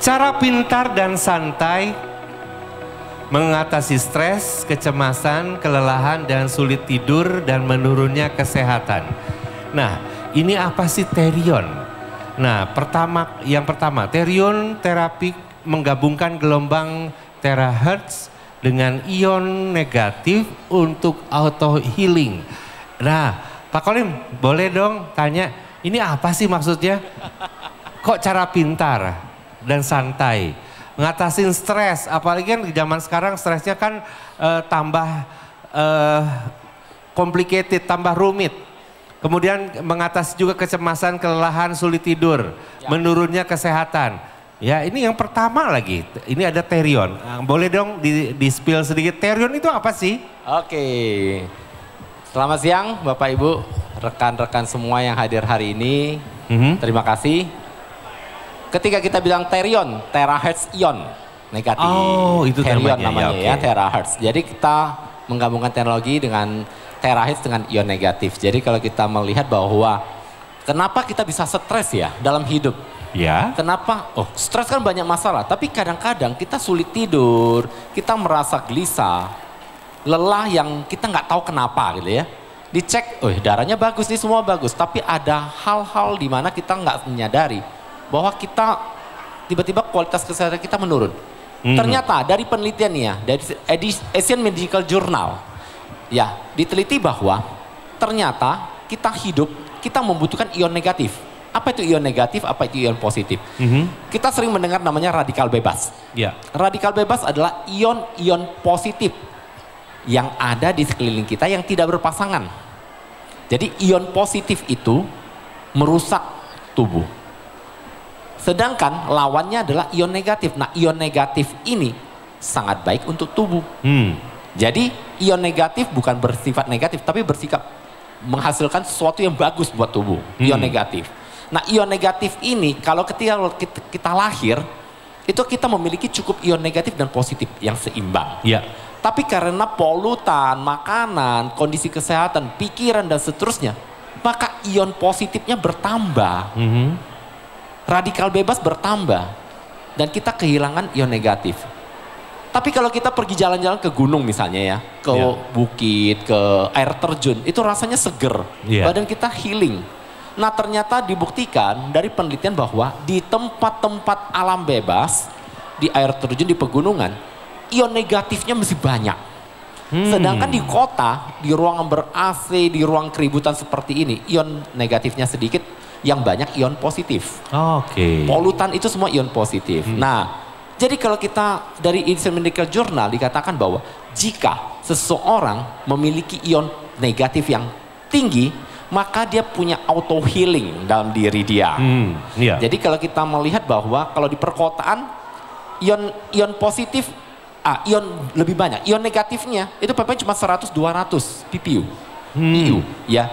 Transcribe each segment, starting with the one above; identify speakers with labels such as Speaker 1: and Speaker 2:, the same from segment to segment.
Speaker 1: Cara pintar dan santai mengatasi stres, kecemasan, kelelahan, dan sulit tidur dan menurunnya kesehatan. Nah, ini apa sih terion? Nah, yang pertama, terion terapi menggabungkan gelombang terahertz dengan ion negatif untuk auto healing. Nah, Pak Kolim, boleh dong tanya, ini apa sih maksudnya? Kok cara pintar dan santai ngatasin stres, apalagi kan zaman sekarang stresnya kan tambah complicated, tambah rumit. Kemudian mengatasi juga kecemasan, kelelahan, sulit tidur, menurunnya kesehatan. Ya, ini yang pertama lagi. Ini ada terion. Boleh dong di-spill sedikit, terion itu apa sih?
Speaker 2: Oke. Selamat siang Bapak Ibu, rekan-rekan semua yang hadir hari ini. Terima kasih. Ketika kita bilang terion, terahertz ion negatif.
Speaker 1: Oh, itu
Speaker 2: terion namanya ya,
Speaker 1: okay.
Speaker 2: terahertz. Jadi kita menggabungkan teknologi dengan terahertz dengan ion negatif. Jadi kalau kita melihat bahwa kenapa kita bisa stres ya dalam hidup?
Speaker 1: Ya.
Speaker 2: Kenapa? Oh, stres kan banyak masalah, tapi kadang-kadang kita sulit tidur, kita merasa gelisah, lelah yang kita nggak tahu kenapa gitu ya. Dicek, oh darahnya bagus nih, semua bagus, tapi ada hal-hal di mana kita nggak menyadari bahwa kita tiba-tiba kualitas kesehatan kita menurun. Ternyata dari penelitian ya, dari Asian Medical Journal, ya diteliti bahwa ternyata kita hidup, kita membutuhkan ion negatif. Apa itu ion negatif, apa itu ion positif? Kita sering mendengar namanya radikal bebas.
Speaker 1: Ya.
Speaker 2: Radikal bebas adalah ion-ion positif yang ada di sekeliling kita yang tidak berpasangan. Jadi ion positif itu merusak tubuh. Sedangkan lawannya adalah ion negatif. Nah, ion negatif ini sangat baik untuk tubuh. Jadi ion negatif bukan bersifat negatif, tapi bersikap menghasilkan sesuatu yang bagus buat tubuh. Ion negatif. Nah, ion negatif ini kalau ketika kita lahir, itu kita memiliki cukup ion negatif dan positif yang seimbang.
Speaker 1: Ya.
Speaker 2: Tapi karena polutan, makanan, kondisi kesehatan, pikiran dan seterusnya, maka ion positifnya bertambah. Radikal bebas bertambah dan kita kehilangan ion negatif. Tapi kalau kita pergi jalan-jalan ke gunung misalnya ya, ke bukit, ke air terjun, itu rasanya seger, badan kita healing. Nah, ternyata dibuktikan dari penelitian bahwa di tempat-tempat alam bebas, di air terjun, di pegunungan, ion negatifnya masih banyak. Sedangkan di kota, di ruangan ber-AC, di ruang keributan seperti ini, ion negatifnya sedikit, yang banyak ion positif.
Speaker 1: Oke.
Speaker 2: Polutan itu semua ion positif. Nah, jadi kalau kita dari Asian Medical Journal dikatakan bahwa jika seseorang memiliki ion negatif yang tinggi, maka dia punya auto healing dalam diri dia. Jadi kalau kita melihat bahwa kalau di perkotaan ion positif, ion lebih banyak. Ion negatifnya itu paling cuma 100-200 ppU. IU ya.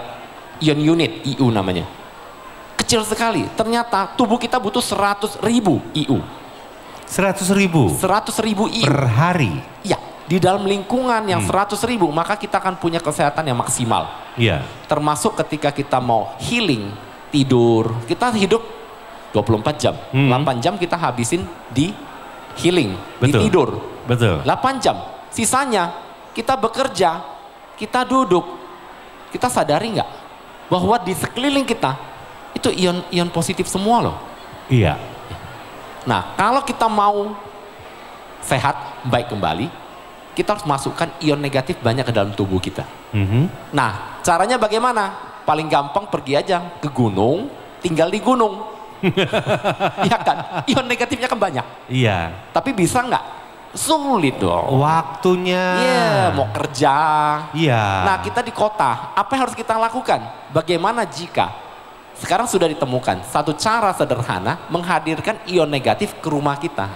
Speaker 2: Ion unit, IU namanya. Kecil sekali, ternyata tubuh kita butuh 100.000 IU.
Speaker 1: 100.000?
Speaker 2: 100.000 IU.
Speaker 1: Per hari?
Speaker 2: Ya, di dalam lingkungan yang 100.000 maka kita akan punya kesehatan yang maksimal.
Speaker 1: Iya.
Speaker 2: Termasuk ketika kita mau healing, tidur, kita hidup 24 jam. 8 jam kita habisin di healing, di tidur.
Speaker 1: Betul.
Speaker 2: 8 jam, sisanya kita bekerja, kita duduk. Kita sadari nggak bahwa di sekeliling kita itu ion positif semua loh.
Speaker 1: Iya.
Speaker 2: Nah, kalau kita mau sehat, baik kembali, kita harus masukkan ion negatif banyak ke dalam tubuh kita. Nah, caranya bagaimana? Paling gampang pergi aja ke gunung, tinggal di gunung. Iya kan? Ion negatifnya kan banyak.
Speaker 1: Iya.
Speaker 2: Tapi bisa nggak? Sulit dong.
Speaker 1: Waktunya.
Speaker 2: Iya, mau kerja.
Speaker 1: Iya.
Speaker 2: Nah, kita di kota, apa yang harus kita lakukan? Bagaimana jika sekarang sudah ditemukan satu cara sederhana menghadirkan ion negatif ke rumah kita.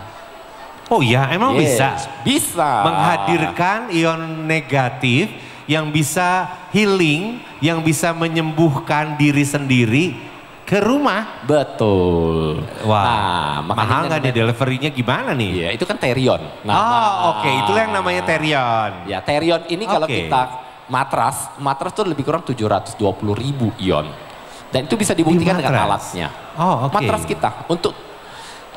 Speaker 1: Oh iya, emang bisa?
Speaker 2: Bisa.
Speaker 1: Menghadirkan ion negatif yang bisa healing, yang bisa menyembuhkan diri sendiri ke rumah.
Speaker 2: Betul.
Speaker 1: Wah, mahal nggak nih deliverynya gimana nih?
Speaker 2: Iya, itu kan terion.
Speaker 1: Oke, itulah yang namanya terion.
Speaker 2: Ya, terion ini kalau kita matras tuh lebih kurang 720.000 ion. Dan itu bisa dibuktikan dengan alatnya. Matras kita untuk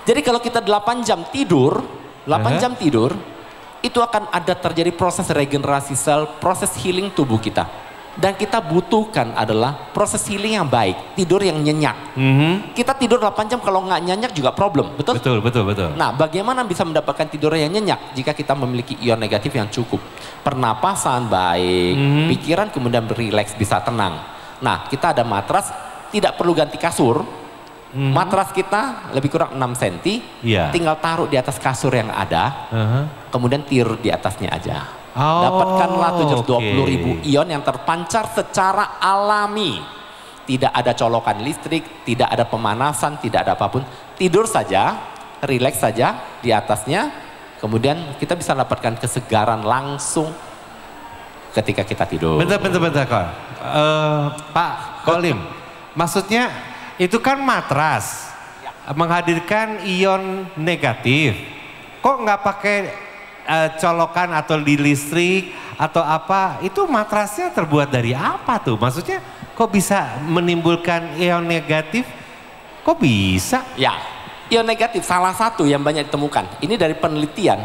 Speaker 2: Jadi kalau kita 8 jam tidur, 8 jam tidur, itu akan ada terjadi proses regenerasi sel, proses healing tubuh kita. Dan kita butuhkan adalah proses healing yang baik, tidur yang nyenyak. Kita tidur 8 jam kalau nggak nyenyak juga problem, betul?
Speaker 1: Betul.
Speaker 2: Nah, bagaimana bisa mendapatkan tidur yang nyenyak jika kita memiliki ion negatif yang cukup? Pernapasan baik, pikiran kemudian rileks, bisa tenang. Nah, kita ada matras, tidak perlu ganti kasur. Matras kita lebih kurang 6 cm, tinggal taruh di atas kasur yang ada, kemudian tidur di atasnya aja. Dapatkanlah 720.000 ion yang terpancar secara alami. Tidak ada colokan listrik, tidak ada pemanasan, tidak ada apapun. Tidur saja, rileks saja di atasnya. Kemudian kita bisa dapatkan kesegaran langsung ketika kita tidur.
Speaker 1: Bentar, Pak Kolim. Maksudnya itu kan matras menghadirkan ion negatif. Kok nggak pakai colokan atau di listrik atau apa? Itu matrasnya terbuat dari apa tuh? Maksudnya kok bisa menimbulkan ion negatif? Kok bisa?
Speaker 2: Ya, ion negatif salah satu yang banyak ditemukan. Ini dari penelitian.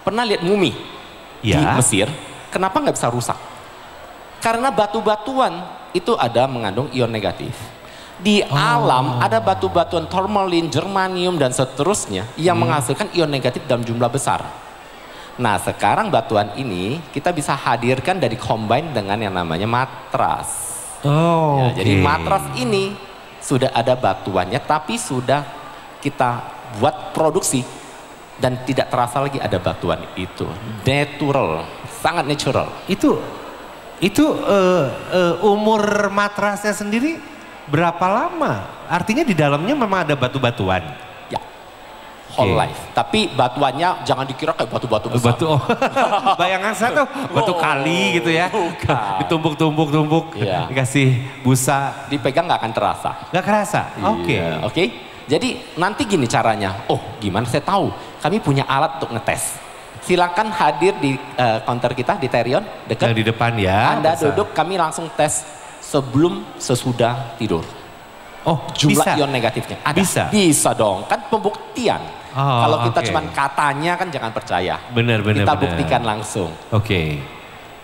Speaker 2: Pernah lihat mumi di Mesir? Kenapa nggak bisa rusak? Karena batu-batuan itu ada mengandung ion negatif. Di alam ada batu-batuan tourmaline, germanium dan seterusnya yang menghasilkan ion negatif dalam jumlah besar. Nah, sekarang batuan ini kita bisa hadirkan dari combine dengan yang namanya matras. Jadi matras ini sudah ada batuannya tapi sudah kita buat produksi dan tidak terasa lagi ada batuan itu. Natural, sangat natural.
Speaker 1: Itu umur matrasnya sendiri berapa lama? Artinya di dalamnya memang ada batu-batuan.
Speaker 2: Whole life. Tapi batuannya jangan dikira kayak batu-batu besar.
Speaker 1: Bayangan saya tuh batu kali gitu ya. Ditumpuk-tumpuk, dikasih busa.
Speaker 2: Dipegang nggak akan terasa.
Speaker 1: Nggak kerasa? Oke.
Speaker 2: Jadi nanti gini caranya. Oh, gimana saya tahu? Kami punya alat untuk ngetes. Silakan hadir di counter kita di Terion. Dekat.
Speaker 1: Yang di depan ya.
Speaker 2: Anda duduk, kami langsung tes sebelum sesudah tidur.
Speaker 1: Oh,
Speaker 2: jumlah ion negatifnya ada. Bisa dong, kan pembuktian. Kalau kita cuma katanya kan jangan percaya.
Speaker 1: Benar.
Speaker 2: Kita buktikan langsung.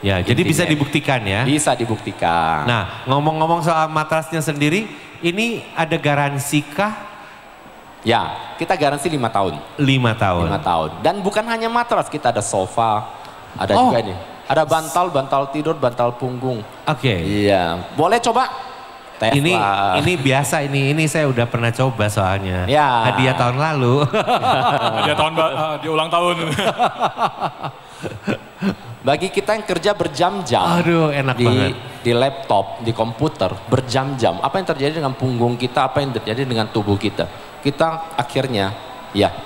Speaker 1: Ya, jadi bisa dibuktikan ya?
Speaker 2: Bisa dibuktikan.
Speaker 1: Nah, ngomong-ngomong soal matrasnya sendiri, ini ada garansi kah?
Speaker 2: Ya, kita garansi 5 tahun.
Speaker 1: 5 tahun.
Speaker 2: 5 tahun. Dan bukan hanya matras, kita ada sofa, ada juga ini. Ada bantal tidur, bantal punggung. Iya, boleh coba.
Speaker 1: Ini biasa, ini saya udah pernah coba soalnya. Hadiah tahun lalu.
Speaker 3: Hadiah tahun di ulang tahun.
Speaker 2: Bagi kita yang kerja berjam-jam.
Speaker 1: Aduh, enak banget.
Speaker 2: Di laptop, di komputer, berjam-jam. Apa yang terjadi dengan punggung kita, apa yang terjadi dengan tubuh kita. Kita akhirnya,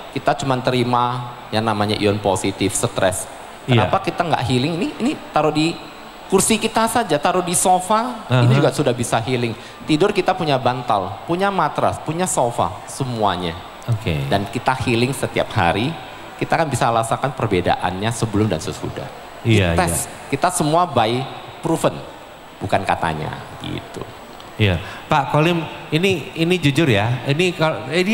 Speaker 2: kita cuma terima yang namanya ion positif, stres. Kenapa kita nggak healing? Ini taruh di kursi kita saja, taruh di sofa, ini juga sudah bisa healing. Tidur kita punya bantal, punya matras, punya sofa, semuanya. Dan kita healing setiap hari, kita kan bisa rasakan perbedaannya sebelum dan sesudah. Kita semua by proven, bukan katanya gitu.
Speaker 1: Pak Kolim, ini jujur ya, ini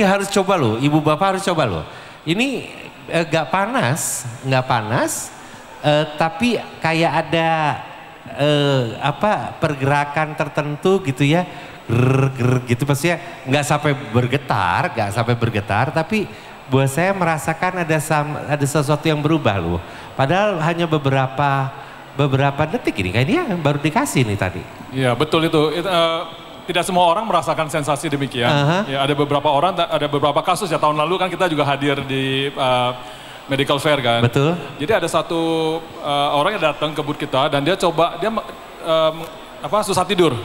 Speaker 1: harus coba loh, ibu bapak harus coba loh. Ini nggak panas, tapi kayak ada pergerakan tertentu gitu ya, gitu, maksudnya nggak sampai bergetar, tapi buat saya merasakan ada sesuatu yang berubah loh. Padahal hanya beberapa detik ini kayaknya baru dikasih nih tadi.
Speaker 3: Iya betul itu. Tidak semua orang merasakan sensasi demikian. Ya, ada beberapa kasus ya, tahun lalu kan kita juga hadir di medical fair kan.
Speaker 1: Betul.
Speaker 3: Jadi ada satu orang yang datang ke booth kita dan dia susah tidur.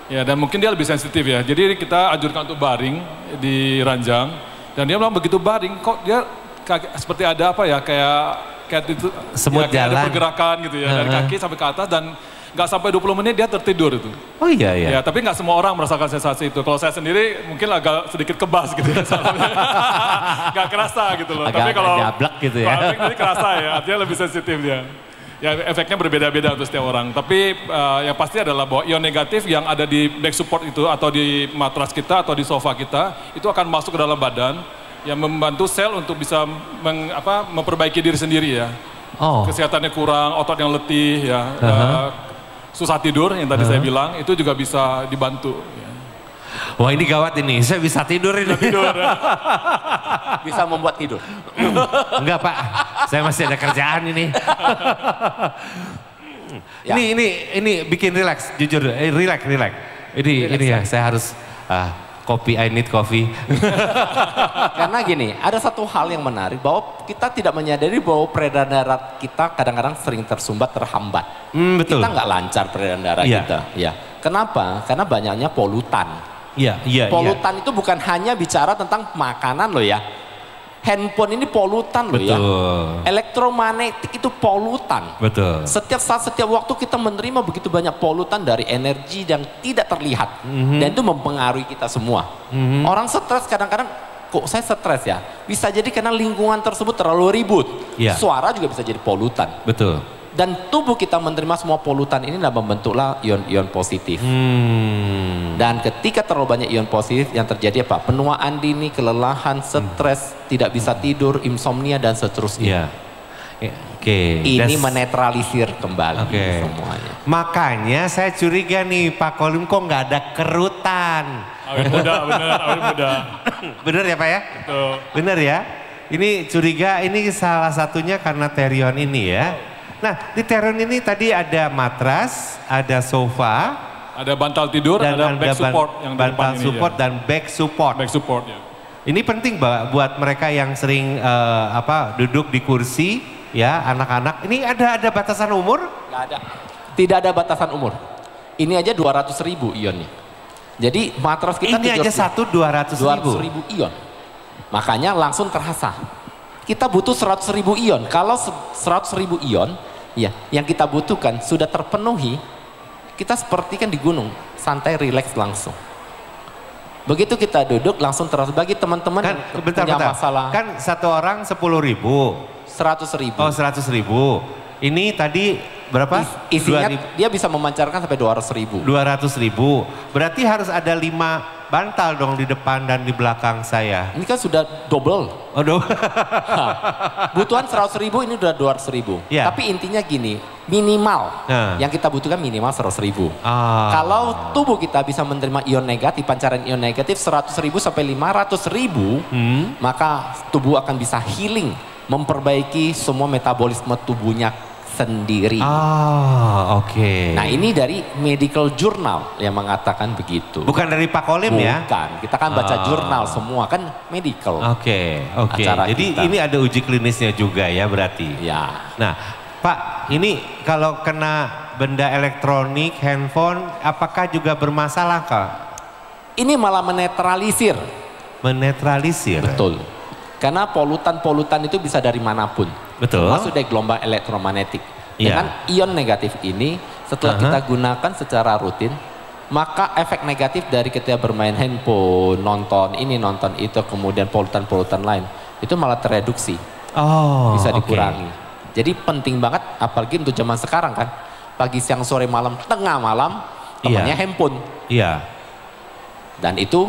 Speaker 3: Ya, dan mungkin dia lebih sensitif ya. Jadi kita anjurkan untuk baring di ranjang dan dia bilang begitu baring kok dia seperti ada kayak itu
Speaker 1: semut jalan.
Speaker 3: Ada pergerakan gitu ya dari kaki sampai ke atas dan nggak sampai 20 menit dia tertidur itu.
Speaker 1: Oh iya.
Speaker 3: Ya, tapi nggak semua orang merasakan sensasi itu. Kalau saya sendiri mungkin agak sedikit kebas gitu ya. Nggak kerasa gitu loh.
Speaker 1: Tapi kalau jablak gitu ya.
Speaker 3: Kalau jadi kerasa ya, artinya lebih sensitif dia. Ya efeknya berbeda-beda untuk setiap orang. Tapi yang pasti adalah bahwa ion negatif yang ada di back support itu atau di matras kita atau di sofa kita itu akan masuk ke dalam badan yang membantu sel untuk bisa memperbaiki diri sendiri ya. Kesehatannya kurang, otot yang letih ya, susah tidur yang tadi saya bilang, itu juga bisa dibantu. Ya.
Speaker 1: Wah ini gawat ini, saya bisa tidur ini.
Speaker 2: Bisa membuat tidur.
Speaker 1: Enggak Pak, saya masih ada kerjaan ini. Ya. Ini bikin relax, jujur, relax. Ini ya, saya harus kopi, I need coffee.
Speaker 2: Karena gini, ada satu hal yang menarik bahwa kita tidak menyadari bahwa peredaran darah kita kadang-kadang sering tersumbat, terhambat.
Speaker 1: Betul.
Speaker 2: Kita nggak lancar peredaran darah kita. Ya. Kenapa? Karena banyaknya polutan. Polutan itu bukan hanya bicara tentang makanan loh ya. Handphone ini polutan loh ya. Elektromagnetik itu polutan.
Speaker 1: Betul.
Speaker 2: Setiap saat, setiap waktu kita menerima begitu banyak polutan dari energi yang tidak terlihat. Dan itu mempengaruhi kita semua. Orang stres kadang-kadang, kok saya stres ya? Bisa jadi karena lingkungan tersebut terlalu ribut. Suara juga bisa jadi polutan.
Speaker 1: Betul.
Speaker 2: Dan tubuh kita menerima semua polutan ini dan membentuklah ion-ion positif. Dan ketika terlalu banyak ion positif yang terjadi apa? Penuaan dini, kelelahan, stres, tidak bisa tidur, insomnia dan seterusnya. Ini menetralisir kembali semuanya.
Speaker 1: Makanya saya curiga nih Pak Kolim kok nggak ada kerutan.
Speaker 3: Awet muda.
Speaker 1: Bener ya Pak ya?
Speaker 3: Betul.
Speaker 1: Bener ya? Ini curiga ini salah satunya karena terion ini ya. Nah di terion ini tadi ada matras, ada sofa,
Speaker 3: ada bantal tidur,
Speaker 1: dan
Speaker 3: ada back support yang di depan
Speaker 1: bantal
Speaker 3: ini,
Speaker 1: support
Speaker 3: ya.
Speaker 1: dan back support.
Speaker 3: Back support ya.
Speaker 1: Ini penting buat mereka yang sering duduk di kursi ya, anak-anak. Ini ada batasan umur?
Speaker 2: Nggak ada. Tidak ada batasan umur. Ini aja 200.000 ionnya. Jadi matras kita
Speaker 1: ini aja satu 200.000
Speaker 2: ion. Makanya langsung terasa. Kita butuh 100.000 ion. Kalau 100.000 ion, ya, yang kita butuhkan sudah terpenuhi, kita seperti kan di gunung, santai, rileks langsung. Begitu kita duduk langsung terasa. Bagi teman-teman
Speaker 1: kan,
Speaker 2: yang punya masalah.
Speaker 1: Kan satu orang 10.000.
Speaker 2: 100.000.
Speaker 1: Oh 100.000. Ini tadi berapa?
Speaker 2: Isinya dia bisa memancarkan sampai 200.000.
Speaker 1: 200.000. Berarti harus ada 5 bantal dong di depan dan di belakang saya.
Speaker 2: Ini kan sudah double.
Speaker 1: Oh double.
Speaker 2: Butuhan 100.000 ini udah 200.000.
Speaker 1: Ya.
Speaker 2: Tapi intinya gini, minimal yang kita butuhkan minimal 100.000. Kalau tubuh kita bisa menerima ion negatif, pancaran ion negatif 100.000 sampai 500.000, maka tubuh akan bisa healing, memperbaiki semua metabolisme tubuhnya sendiri. Nah ini dari medical journal yang mengatakan begitu.
Speaker 1: Bukan dari Pak Kolim ya?
Speaker 2: Bukan, kita kan baca jurnal semua kan medical.
Speaker 1: Oke. Jadi kita. Ini ada uji klinisnya juga ya berarti?
Speaker 2: Ya.
Speaker 1: Nah Pak, ini kalau kena benda elektronik, handphone, apakah juga bermasalah Kak?
Speaker 2: Ini malah menetralisir.
Speaker 1: Menetralisir?
Speaker 2: Betul. Karena polutan-polutan itu bisa dari manapun.
Speaker 1: Betul.
Speaker 2: Masuk dari gelombang elektromagnetik. Dengan ion negatif ini, setelah kita gunakan secara rutin, maka efek negatif dari ketika bermain handphone, nonton ini, nonton itu, kemudian polutan-polutan lain, itu malah tereduksi. Bisa dikurangi. Jadi penting banget, apalagi untuk zaman sekarang kan, pagi, siang, sore, malam, tengah malam, temannya handphone. Dan itu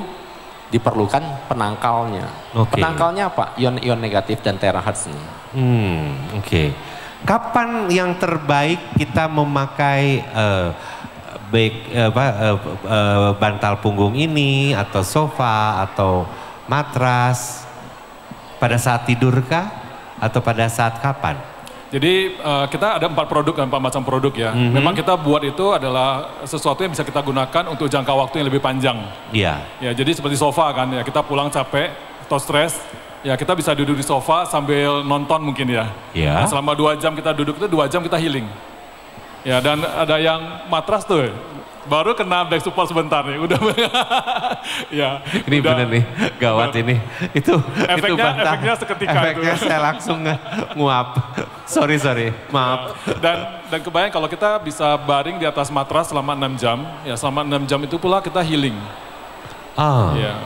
Speaker 2: diperlukan penangkalnya. Penangkalnya apa? Ion-ion negatif dan terahertz.
Speaker 1: Kapan yang terbaik kita memakai bantal punggung ini atau sofa atau matras? Pada saat tidurkah atau pada saat kapan?
Speaker 3: Jadi kita ada 4 produk dan 4 macam produk ya. Memang kita buat itu adalah sesuatu yang bisa kita gunakan untuk jangka waktu yang lebih panjang. Ya, jadi seperti sofa kan ya, kita pulang capek atau stres, ya kita bisa duduk di sofa sambil nonton mungkin ya. Nah, selama 2 jam kita duduk itu 2 jam kita healing. Ya, dan ada yang matras tuh. Baru kena back support sebentar nih, udah. Ya,
Speaker 1: ini bener nih, gawat ini. Itu
Speaker 3: efeknya seketika.
Speaker 1: Efeknya itu. Saya langsung nguap. Sorry, maaf.
Speaker 3: Ya, dan kebayang kalau kita bisa baring di atas matras selama 6 jam, ya selama 6 jam itu pula kita healing. Ya.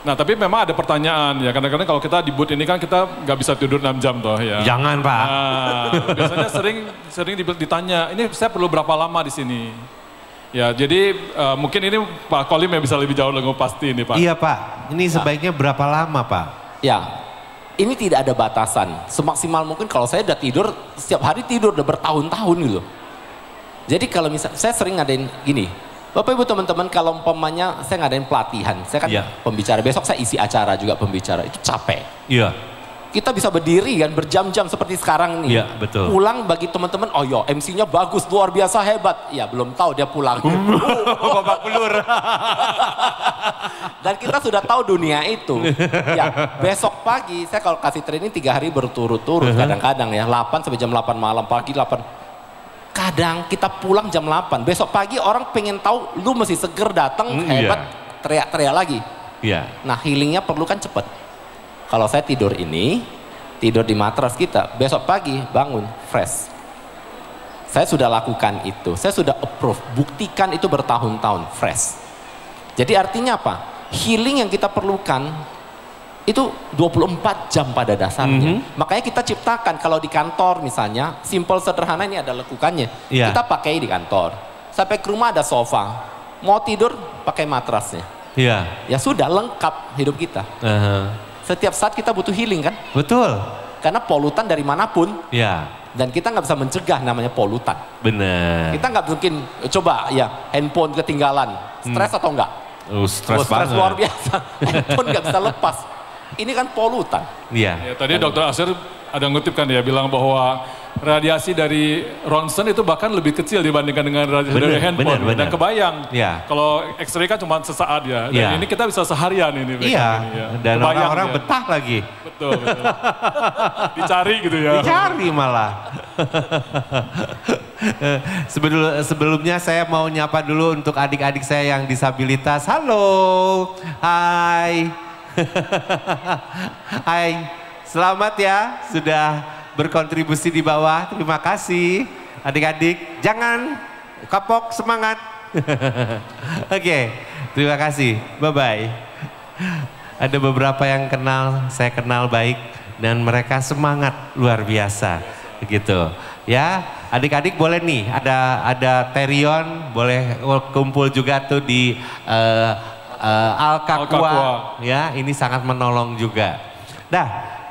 Speaker 3: Nah tapi memang ada pertanyaan ya, kadang-kadang kalau kita di booth ini kan kita nggak bisa tidur 6 jam toh ya.
Speaker 1: Jangan Pak.
Speaker 3: Nah, biasanya sering ditanya, ini saya perlu berapa lama di sini? Ya, jadi mungkin ini Pak Kolim yang bisa lebih jauh lebih pasti ini Pak.
Speaker 1: Iya Pak, ini sebaiknya berapa lama Pak?
Speaker 2: Ya, ini tidak ada batasan. Semaksimal mungkin kalau saya udah tidur, setiap hari tidur udah bertahun-tahun gitu. Jadi kalau misalnya, saya sering ngadain gini. Bapak Ibu teman-teman, kalau umpamanya saya ngadain pelatihan, saya kan pembicara, besok saya isi acara juga pembicara, itu capek.
Speaker 1: Iya.
Speaker 2: Kita bisa berdiri kan berjam-jam seperti sekarang nih.
Speaker 1: Iya, betul.
Speaker 2: Pulang bagi teman-teman, oh ya MC-nya bagus, luar biasa hebat. Ya belum tahu dia pulang.
Speaker 1: Babak belur.
Speaker 2: Dan kita sudah tahu dunia itu. Ya, besok pagi saya kalau kasih training 3 hari berturut-turut kadang-kadang ya, 8 sampai jam 8 malam, pagi 8. Kadang kita pulang jam 8, besok pagi orang pengen tahu lu masih seger datang, hebat, teriak-teriak lagi.
Speaker 1: Iya.
Speaker 2: Nah healingnya perlu kan cepet. Kalau saya tidur ini, tidur di matras kita, besok pagi bangun fresh. Saya sudah lakukan itu, saya sudah approve, buktikan itu bertahun-tahun fresh. Jadi artinya apa? Healing yang kita perlukan itu 24 jam pada dasarnya. Makanya kita ciptakan kalau di kantor misalnya, simple sederhana ini ada lekukannya. Kita pakai di kantor. Sampai ke rumah ada sofa. Mau tidur pakai matrasnya. Ya sudah lengkap hidup kita. Setiap saat kita butuh healing kan?
Speaker 1: Betul.
Speaker 2: Karena polutan dari manapun. Dan kita nggak bisa mencegah namanya polutan.
Speaker 1: Benar.
Speaker 2: Kita nggak mungkin, coba ya handphone ketinggalan. Stres atau enggak?
Speaker 1: Stres banget.
Speaker 2: Luar biasa. Handphone nggak bisa lepas. Ini kan polutan.
Speaker 3: Ya, tadi Dr. Asir ada ngutip kan dia bilang bahwa radiasi dari Ronsen itu bahkan lebih kecil dibandingkan dengan radiasi dari handphone.
Speaker 1: Bener.
Speaker 3: Dan kebayang, kalau X-ray kan cuma sesaat ya. Dan ini kita bisa seharian ini.
Speaker 1: Dan orang-orang betah lagi.
Speaker 3: Betul. Dicari gitu ya.
Speaker 1: Dicari malah. Sebelumnya saya mau nyapa dulu untuk adik-adik saya yang disabilitas. Halo, hai. Hai, selamat ya sudah berkontribusi di bawah. Terima kasih adik-adik. Jangan kapok, semangat. Oke, terima kasih. Bye-bye. Ada beberapa yang saya kenal baik dan mereka semangat luar biasa. Begitu. Ya, adik-adik boleh nih ada Terion, boleh kumpul juga tuh di Al-Kakwa, ya ini sangat menolong juga. Nah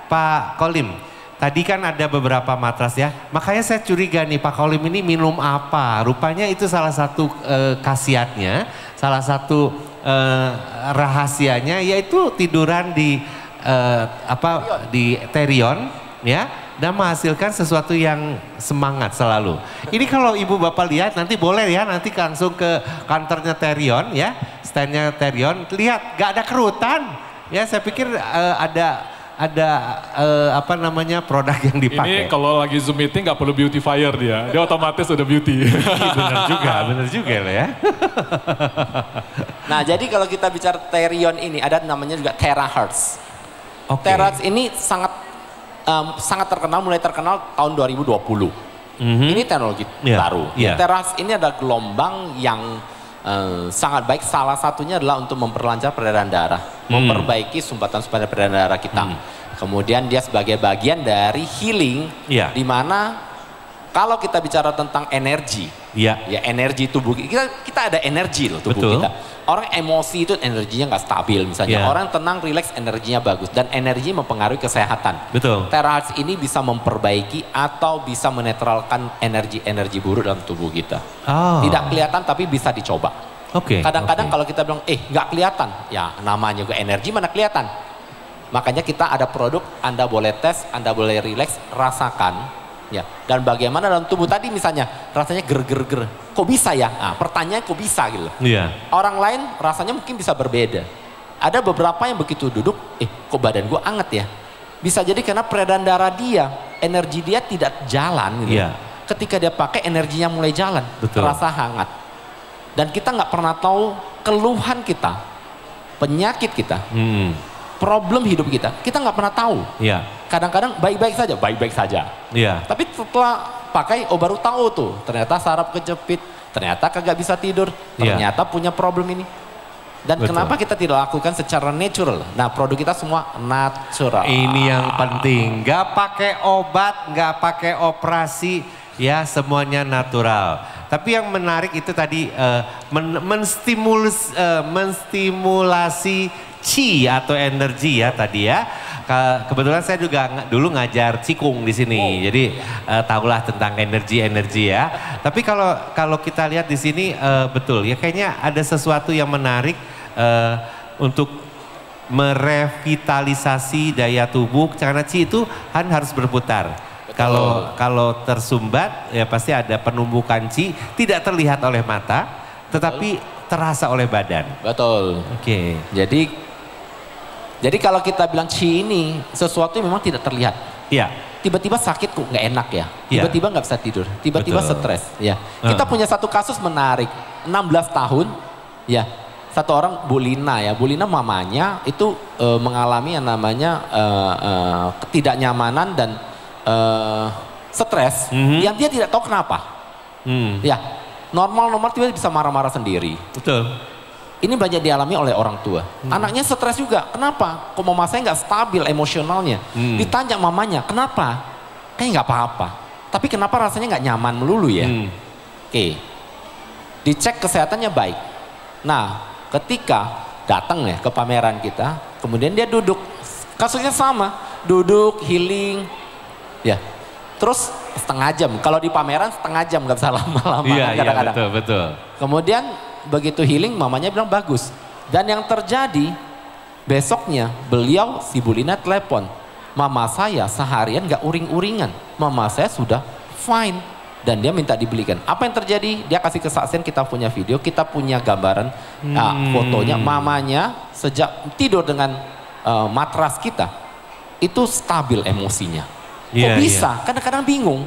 Speaker 1: Pak Kolim, tadi kan ada beberapa matras ya, makanya saya curiga nih Pak Kolim ini minum apa? Rupanya itu salah satu khasiatnya, salah satu rahasianya yaitu tiduran di di Terion ya. Dan menghasilkan sesuatu yang semangat selalu. Ini kalau ibu bapak lihat nanti boleh ya, nanti langsung ke kantornya Terion ya, standnya Terion, lihat gak ada kerutan. Ya saya pikir ada produk yang dipakai.
Speaker 3: Ini kalau lagi Zoom meeting gak perlu beautifier dia otomatis udah beauty.
Speaker 1: bener juga loh ya.
Speaker 2: Nah jadi kalau kita bicara Terion ini ada namanya juga Terahertz. Terahertz ini sangat terkenal, mulai terkenal tahun 2020. Ini teknologi baru. Terahertz ini ada gelombang yang sangat baik. Salah satunya adalah untuk memperlancar peredaran darah, memperbaiki sumbatan-sumbatan peredaran darah kita. Kemudian dia sebagai bagian dari healing, di mana kalau kita bicara tentang energi, ya energi tubuh kita ada energi loh tubuh kita. Orang emosi itu energinya nggak stabil misalnya. Orang tenang, rileks, energinya bagus dan energi mempengaruhi kesehatan. Terahertz ini bisa memperbaiki atau bisa menetralkan energi buruk dalam tubuh kita. Tidak kelihatan tapi bisa dicoba. Kadang-kadang kalau kita bilang nggak kelihatan, ya namanya juga energi mana kelihatan. Makanya kita ada produk, Anda boleh tes, Anda boleh rileks, rasakan. Ya, dan bagaimana dalam tubuh tadi misalnya rasanya ger-ger-ger. Kok bisa ya? Nah, pertanyaan kok bisa gitu. Orang lain rasanya mungkin bisa berbeda. Ada beberapa yang begitu duduk, kok badan gue anget ya? Bisa jadi karena peredaran darah dia, energi dia tidak jalan gitu. Ketika dia pakai energinya mulai jalan, terasa hangat. Dan kita nggak pernah tahu keluhan kita, penyakit kita, problem hidup kita nggak pernah tahu. Kadang-kadang baik-baik saja. Tapi setelah pakai, baru tahu tuh, ternyata saraf kejepit, ternyata kagak bisa tidur, ternyata punya problem ini. Dan kenapa kita tidak lakukan secara natural? Nah, produk kita semua natural.
Speaker 1: Ini yang penting, nggak pakai obat, nggak pakai operasi, ya semuanya natural. Tapi yang menarik itu tadi menstimulasi chi atau energi ya tadi ya. kebetulan saya juga dulu ngajar Qigong di sini. Jadi tahulah tentang energi ya. Tapi kalau kita lihat di sini betul ya, kayaknya ada sesuatu yang menarik untuk merevitalisasi daya tubuh, karena Qi itu kan harus berputar. Kalau tersumbat ya pasti ada penumbukan Qi, tidak terlihat oleh mata, tetapi terasa oleh badan.
Speaker 2: Betul.
Speaker 1: Oke.
Speaker 2: Jadi kalau kita bilang Qi ini sesuatu yang memang tidak terlihat.
Speaker 1: Iya.
Speaker 2: Tiba-tiba sakit kok nggak enak ya. Tiba-tiba nggak bisa tidur. Tiba-tiba stres. Ya. Kita punya satu kasus menarik. 16 tahun. Ya. Satu orang Bu Lina ya. Bu Lina mamanya itu mengalami yang namanya ketidaknyamanan dan stres yang dia tidak tahu kenapa. Ya, normal tiba-tiba bisa marah-marah sendiri.
Speaker 1: Betul.
Speaker 2: Ini banyak dialami oleh orang tua. Anaknya stres juga. Kenapa? Kok mama saya nggak stabil emosionalnya? Ditanya mamanya, kenapa? Kayak nggak apa-apa. Tapi kenapa rasanya nggak nyaman melulu ya? Oke. Dicek kesehatannya baik. Nah, ketika datang ya ke pameran kita, kemudian dia duduk. Kasusnya sama, duduk, healing. Ya, terus setengah jam. Kalau di pameran setengah jam nggak bisa lama-lama.
Speaker 1: Iya, betul.
Speaker 2: Kemudian begitu healing, mamanya bilang bagus. Dan yang terjadi besoknya beliau si Bu Lina telepon, mama saya seharian nggak uring-uringan, mama saya sudah fine. Dan dia minta dibelikan. Apa yang terjadi? Dia kasih kesaksian, kita punya video, kita punya gambaran, fotonya. Mamanya sejak tidur dengan matras kita itu stabil emosinya. Kok bisa? Kadang-kadang bingung.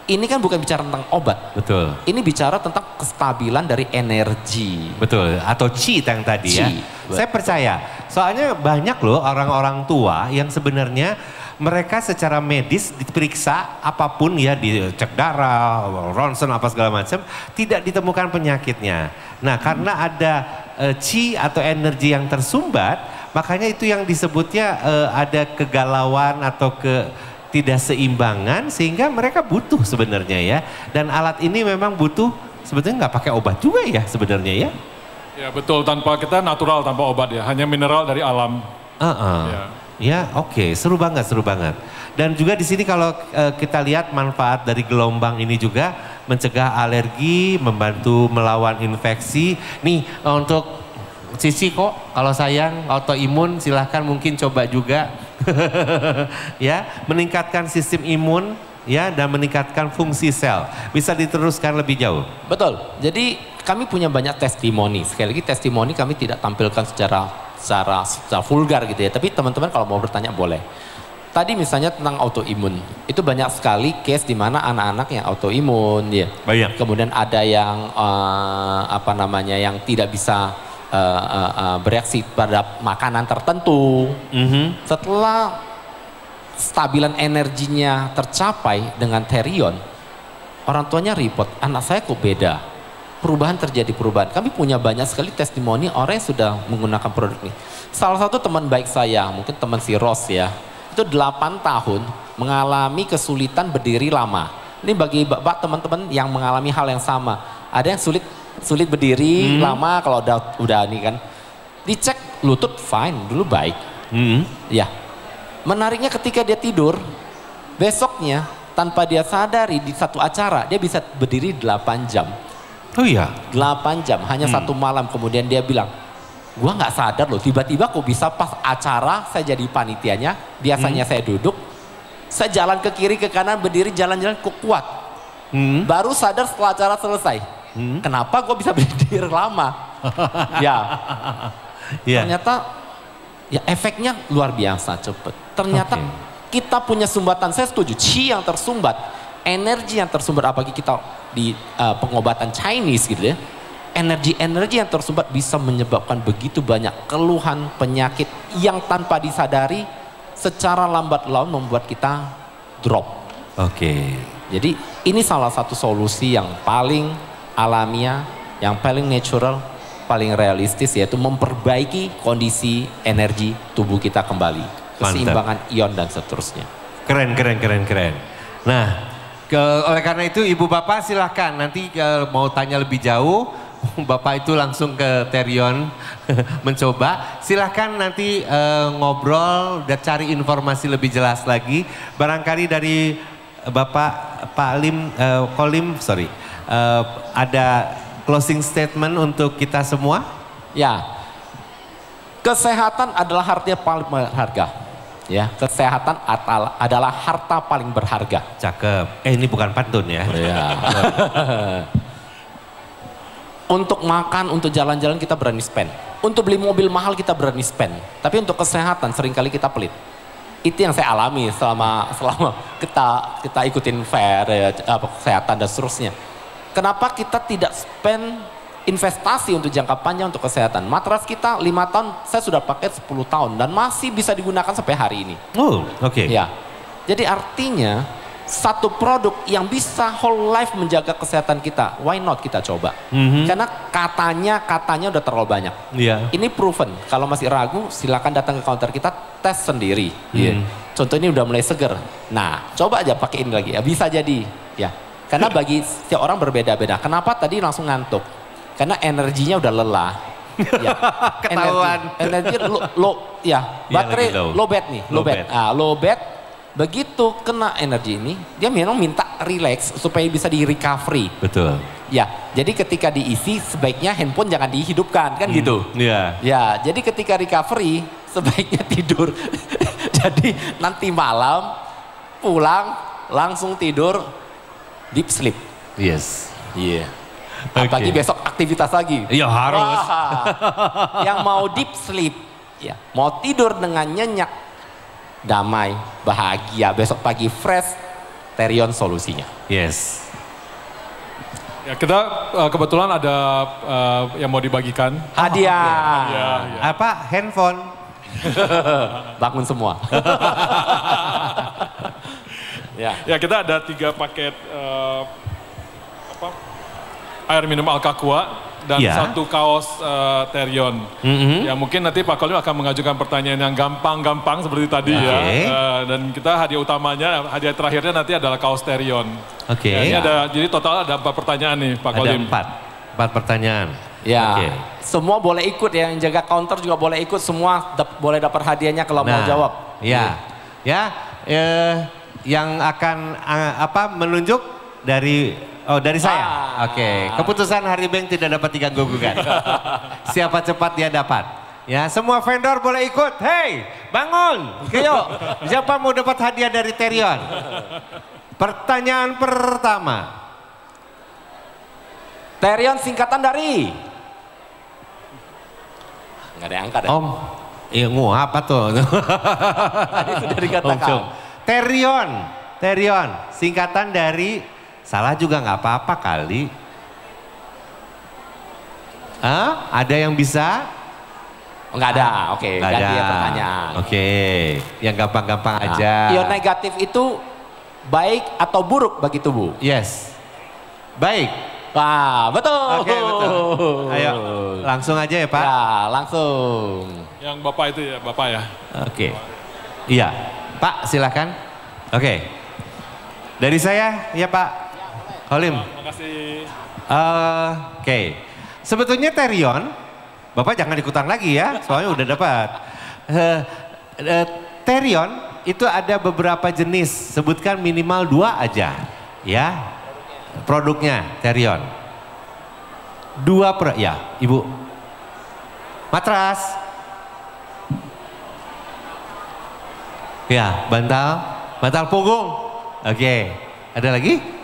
Speaker 2: Ini kan bukan bicara tentang obat.
Speaker 1: Betul.
Speaker 2: Ini bicara tentang kestabilan dari energi.
Speaker 1: Betul. Atau Qi yang tadi ya. Saya percaya. Soalnya banyak loh orang-orang tua yang sebenarnya mereka secara medis diperiksa apapun ya, dicek darah, ronsen apa segala macam, tidak ditemukan penyakitnya. Nah, karena ada Qi atau energi yang tersumbat, makanya itu yang disebutnya ada kegalauan atau tidak seimbangan, sehingga mereka butuh sebenarnya ya. Dan alat ini memang butuh sebetulnya nggak pakai obat juga ya sebenarnya ya.
Speaker 3: Ya betul, tanpa kita natural tanpa obat ya, hanya mineral dari alam.
Speaker 1: Ya oke, seru banget. Dan juga di sini kalau kita lihat manfaat dari gelombang ini juga mencegah alergi, membantu melawan infeksi. Nih untuk Cici kok kalau sayang autoimun silahkan mungkin coba juga. Ya, meningkatkan sistem imun ya, dan meningkatkan fungsi sel. Bisa diteruskan lebih jauh.
Speaker 2: Betul. Jadi kami punya banyak testimoni. Sekali lagi testimoni kami tidak tampilkan secara vulgar gitu ya. Tapi teman-teman kalau mau bertanya boleh. Tadi misalnya tentang autoimun. Itu banyak sekali case di mana anak-anak yang autoimun ya.
Speaker 1: Banyak.
Speaker 2: Kemudian ada yang yang tidak bisa bereaksi pada makanan tertentu. Setelah stabilan energinya tercapai dengan Therion, orang tuanya report, anak saya kok beda. Terjadi perubahan. Kami punya banyak sekali testimoni orang yang sudah menggunakan produk ini. Salah satu teman baik saya, mungkin teman si Ros ya, itu 8 tahun mengalami kesulitan berdiri lama. Ini bagi bapak teman-teman yang mengalami hal yang sama. Ada yang sulit berdiri lama, kalau udah nih kan. Dicek lutut fine, dulu baik. Ya. Menariknya ketika dia tidur, besoknya tanpa dia sadari di satu acara dia bisa berdiri 8 jam.
Speaker 1: Oh iya?
Speaker 2: 8 jam, hanya satu malam. Kemudian dia bilang, gua nggak sadar loh, tiba-tiba kok bisa pas acara saya jadi panitianya. Biasanya saya duduk, saya jalan ke kiri ke kanan, berdiri jalan-jalan kok kuat. Baru sadar setelah acara selesai. Kenapa gue bisa berdiri lama? Ternyata ya efeknya luar biasa cepet. Ternyata kita punya sumbatan, saya setuju, Qi yang tersumbat, energi yang tersumbat, apalagi kita di pengobatan Chinese gitu ya. Energi-energi yang tersumbat bisa menyebabkan begitu banyak keluhan, penyakit yang tanpa disadari secara lambat laun membuat kita drop. Jadi ini salah satu solusi yang paling alamiah, yang paling natural, paling realistis, yaitu memperbaiki kondisi energi tubuh kita kembali, keseimbangan ion dan seterusnya.
Speaker 1: Keren. Nah, oleh karena itu ibu bapak silahkan nanti mau tanya lebih jauh, Bapak itu langsung ke Terion mencoba. Silahkan nanti ngobrol dan cari informasi lebih jelas lagi. Barangkali dari Bapak Kolim, ada closing statement untuk kita semua?
Speaker 2: Ya, kesehatan adalah harta yang paling berharga. Ya, kesehatan adalah harta paling berharga.
Speaker 1: Cakep. Ini bukan pantun ya?
Speaker 2: Ya. Untuk makan, untuk jalan-jalan kita berani spend. Untuk beli mobil mahal kita berani spend. Tapi untuk kesehatan seringkali kita pelit. Itu yang saya alami selama kita ikutin fair, kesehatan dan seterusnya. Kenapa kita tidak spend investasi untuk jangka panjang untuk kesehatan? Matras kita 5 tahun, saya sudah pakai 10 tahun dan masih bisa digunakan sampai hari ini.
Speaker 1: Oh, oke.
Speaker 2: Ya. Jadi artinya satu produk yang bisa whole life menjaga kesehatan kita, why not kita coba? Karena katanya udah terlalu banyak.
Speaker 1: Yeah.
Speaker 2: Ini proven. Kalau masih ragu, silakan datang ke counter kita, tes sendiri. Contoh ini udah mulai seger. Nah, coba aja pakai ini lagi. Ya, bisa jadi. Ya. Karena bagi setiap orang berbeda-beda. Kenapa tadi langsung ngantuk? Karena energinya udah lelah. Ya.
Speaker 1: Ketahuan.
Speaker 2: Energi baterai low bed nih, low bed. Low bed. Begitu kena energi ini, dia memang minta relax supaya bisa di recovery.
Speaker 1: Betul.
Speaker 2: Ya, jadi ketika diisi sebaiknya handphone jangan dihidupkan, kan gitu.
Speaker 1: Iya.
Speaker 2: Ya, jadi ketika recovery sebaiknya tidur. Jadi nanti malam pulang langsung tidur deep sleep.
Speaker 1: Yes.
Speaker 2: Iya. Apalagi besok aktivitas lagi.
Speaker 1: Iya harus.
Speaker 2: Yang mau deep sleep, ya, mau tidur dengan nyenyak, damai, bahagia, besok pagi fresh, Terion solusinya.
Speaker 3: Yes. Ya, kita kebetulan ada yang mau dibagikan.
Speaker 2: Hadiah.
Speaker 3: Ya.
Speaker 1: Apa? Handphone.
Speaker 2: Bangun semua.
Speaker 3: Ya, kita ada 3 paket air minum Alkaqua dan 1 kaos Terion. Ya mungkin nanti Pak Kolim akan mengajukan pertanyaan yang gampang-gampang seperti tadi ya. Dan kita hadiah utamanya, hadiah terakhirnya nanti adalah kaos Terion.
Speaker 1: Oke.
Speaker 3: Ya, jadi total ada 4 pertanyaan nih Pak Kolim.
Speaker 1: Ada 4 pertanyaan.
Speaker 2: Ya, semua boleh ikut ya, yang jaga counter juga boleh ikut, semua boleh dapat hadiahnya kalau mau jawab.
Speaker 1: Ya, yang akan menunjuk dari saya. Oke. Keputusan Hari Bank tidak dapat diganggu-gugat. Siapa cepat dia dapat. Ya, semua vendor boleh ikut. Hey, bangun. Oke, yuk. Siapa mau dapat hadiah dari Terion? Pertanyaan pertama.
Speaker 2: Terion singkatan dari? Nggak ada yang angkat ya?
Speaker 1: Om, apa tuh?
Speaker 2: Tadi sudah dikatakan.
Speaker 1: Terion, singkatan dari... Salah juga nggak apa-apa kali. Ada yang bisa?
Speaker 2: Nggak ada, oke. Ganti pertanyaan.
Speaker 1: Oke, yang gampang-gampang aja.
Speaker 2: Ion negatif itu baik atau buruk bagi tubuh?
Speaker 1: Yes, baik.
Speaker 2: Wah, betul.
Speaker 1: Oke, betul. Ayo, langsung aja ya Pak.
Speaker 2: Ya, langsung.
Speaker 3: Yang Bapak itu ya, Bapak ya.
Speaker 1: Oke, iya. Pak, silakan. Oke. Dari saya, ya Pak. Kolim.
Speaker 3: Terima kasih.
Speaker 1: Oke. Sebetulnya Terion, Bapak jangan ikutan lagi ya, soalnya udah dapat. Terion itu ada beberapa jenis, sebutkan minimal 2 aja. Ya, produknya Terion. 2 ya Ibu. Matras. Ya, bantal punggung. Oke, ada lagi?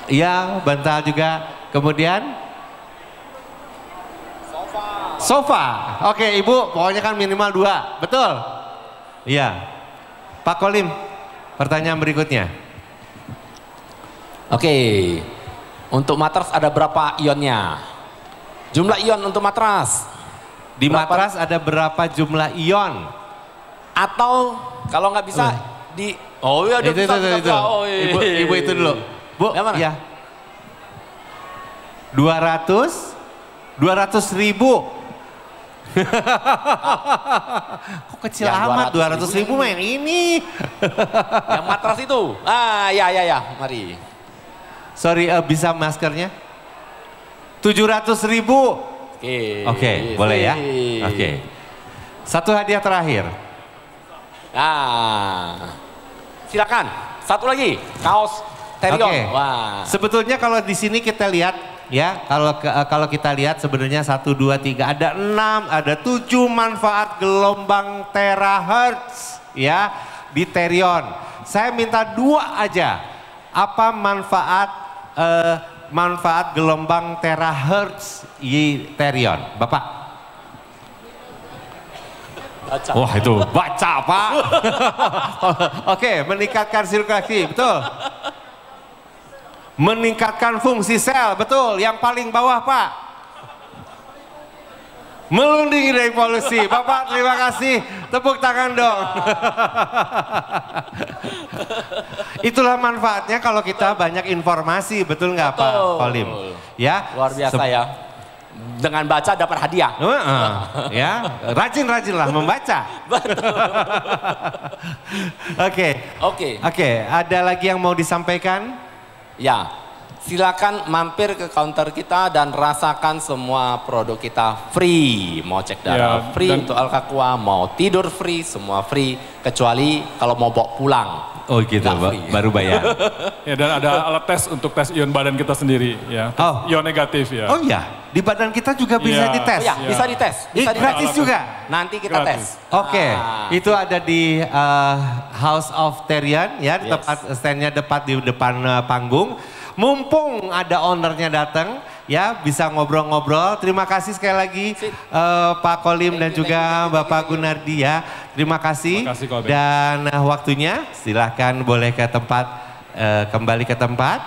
Speaker 1: Iya, bantal juga. Kemudian? Sofa. Oke, Ibu, pokoknya kan minimal 2. Betul? Iya. Pak Kolim, pertanyaan berikutnya.
Speaker 2: Oke. Untuk matras ada berapa ionnya? Jumlah ion untuk matras.
Speaker 1: Di matras ada berapa jumlah ion?
Speaker 2: Atau kalau nggak bisa di
Speaker 1: itu. Ibu itu dulu. Bu, ya. 200.000. Kok kecil amat 200.000 mah yang ini.
Speaker 2: Yang matras itu. Ya, mari.
Speaker 1: Sorry, bisa maskernya? 700.000. Oke, boleh ya? Oke. Satu hadiah terakhir.
Speaker 2: Nah, silakan. Satu lagi, kaos Terion.
Speaker 1: Oke.
Speaker 2: Wah.
Speaker 1: Sebetulnya kalau di sini kita lihat ya, kalau kita lihat sebenarnya 1, 2, 3, ada 6, ada 7 manfaat gelombang terahertz ya di Terion. Saya minta 2 aja. Apa manfaat gelombang terahertz di Terion, Bapak?
Speaker 2: Baca.
Speaker 1: Wah itu baca Pak. Oke, meningkatkan sirkulasi, betul. Meningkatkan fungsi sel, betul. Yang paling bawah Pak. Melindungi dari polusi. Bapak terima kasih. Tepuk tangan dong. Itulah manfaatnya kalau kita banyak informasi, betul nggak Pak Kolim? Ya.
Speaker 2: Luar biasa ya. Dengan baca dapat hadiah.
Speaker 1: Ya, rajin-rajinlah membaca. Oke, ada lagi yang mau disampaikan?
Speaker 2: Ya, silakan mampir ke counter kita dan rasakan semua produk kita free. Mau cek darah free untuk Alkaqua, mau tidur free, semua free. Kecuali kalau mau bawa pulang.
Speaker 1: Oh gitu, baru bayar.
Speaker 3: Ya, dan ada alat tes untuk tes ion badan kita sendiri ya. Ion negatif ya.
Speaker 1: Oh iya, di badan kita juga bisa dites.
Speaker 2: Oh ya, bisa dites. Bisa
Speaker 1: gratis juga.
Speaker 2: Nanti kita tes.
Speaker 1: Oke, itu ada di House of Terion ya, di tempat standnya di depan panggung. Mumpung ada ownernya datang, ya bisa ngobrol-ngobrol. Terima kasih sekali lagi Pak Kolim dan juga Bapak Gunardi ya. Terima kasih. Dan waktunya silahkan boleh ke tempat, kembali ke tempat.